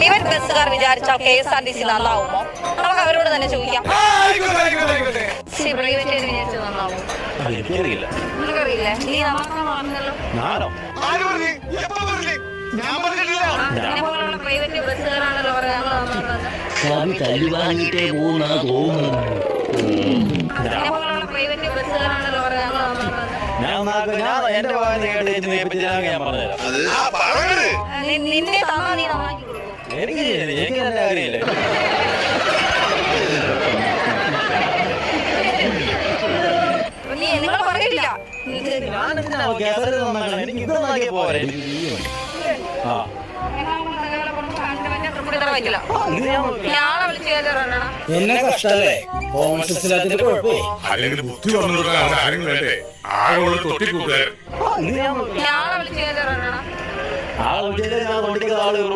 Private ബസ്സുകാർ വിചാരിച്ചാൽ KSRTC നന്നാവുമോ? നമുക്ക് അവരോട് തന്നെ ചോദിക്കാം. പ്രൈവറ്റ് വിചാരിച്ചാൽ നന്നാവും? എനിക്കറിയില്ല. നിനക്കറിയില്ലേ? നീ നന്നാക്കാൻ പറഞ്ഞല്ലോ. പ്രൈവറ്റ് ബസ്സുകാരാണല്ലോ തല്ലുവാങ്ങിട്ടേ പോകുന്ന തോന്നുന്നു. പ്രൈവറ്റ് ബസ്സുകാരാണല്ലോ എന്റെ നിന്നെ തന്നാ നീ നന്നാക്കി എനിക്ക് അറിയില്ല. നിങ്ങൾ പറയില്ല. എന്നെ കഷ്ടല്ലേ അല്ലെങ്കിൽ ബുദ്ധി പറഞ്ഞു കൊടുക്കാൻ ആരും വേണ്ടേ? ആളുകൾ തൊട്ടിക്കൂട്ടുകാരൻ ആളുകൾ